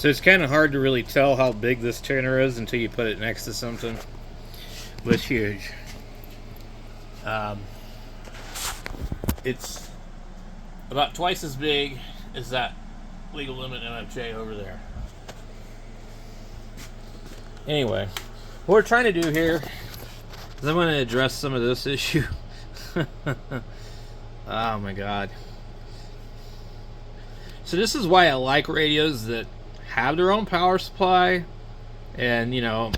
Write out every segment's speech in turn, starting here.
So it's kind of hard to really tell how big this tuner is until you put it next to something. But it's huge. It's about twice as big as that legal limit MFJ over there. Anyway, what we're trying to do here is I'm going to address some of this issue. Oh my god. So this is why I like radios that have their own power supply, and you know,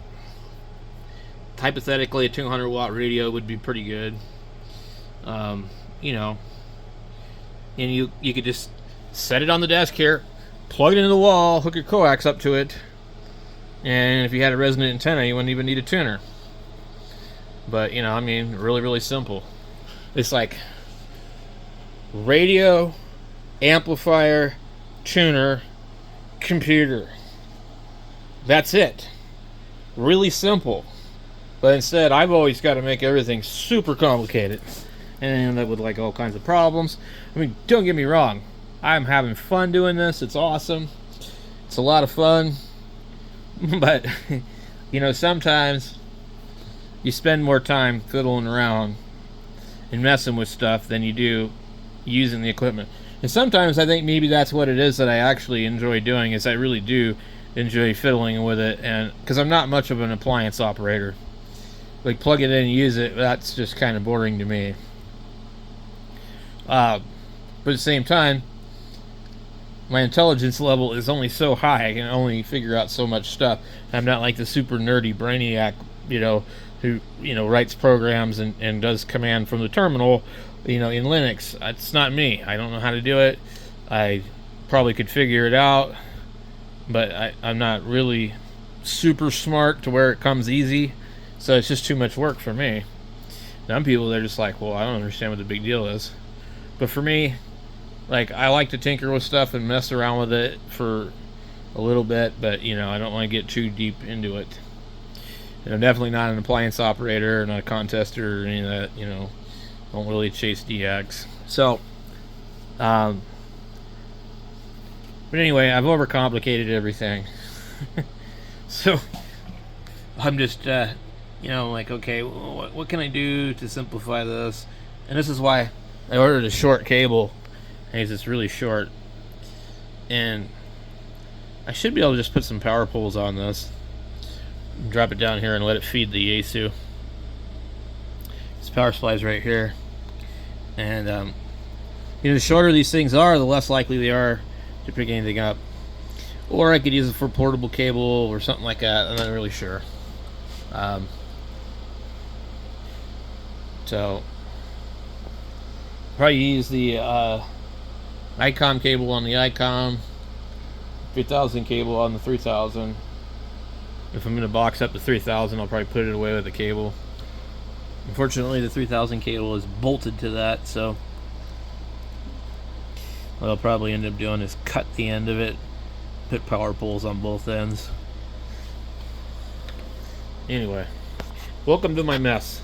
hypothetically a 200 watt radio would be pretty good. You know, and you could just set it on the desk here, plug it into the wall, hook your coax up to it, and if you had a resonant antenna, you wouldn't even need a tuner. But you know, I mean, really simple. It's like radio, amplifier, tuner, computer. That's it. Really simple. But instead, I've always got to make everything super complicated and end up with like all kinds of problems. I mean, don't get me wrong, I'm having fun doing this. It's awesome. It's a lot of fun. But you know, sometimes you spend more time fiddling around and messing with stuff than you do using the equipment. And sometimes I think maybe that's what it is that I actually enjoy doing, is I really do enjoy fiddling with it, and because I'm not much of an appliance operator. Like, plug it in and use it, that's just kind of boring to me. But at the same time, my intelligence level is only so high. I can only figure out so much stuff. I'm not like the super nerdy brainiac, you know, who, you know, writes programs and does command from the terminal, you know, in Linux. It's not me. I don't know how to do it. I probably could figure it out, but I'm not really super smart to where it comes easy. So it's just too much work for me. Some people, they're just like, well, I don't understand what the big deal is. But for me, like, I like to tinker with stuff and mess around with it for a little bit, but you know, I don't want to get too deep into it. And I'm definitely not an appliance operator, not a contester or any of that, you know. Don't really chase DX. So, but anyway, I've overcomplicated everything. So, I'm just, you know, like, okay, what can I do to simplify this? And this is why I ordered a short cable. And it's really short. And I should be able to just put some power poles on this. Drop it down here and let it feed the Yaesu. This power supply is right here. And, you know, the shorter these things are, the less likely they are to pick anything up. Or I could use it for portable cable or something like that. I'm not really sure. So, probably use the ICOM cable on the ICOM, 3000 cable on the 3000. If I'm going to box up the 3000, I'll probably put it away with the cable. Unfortunately, the 3000 cable is bolted to that, so what I'll probably end up doing is cut the end of it, put power poles on both ends. Anyway, welcome to my mess.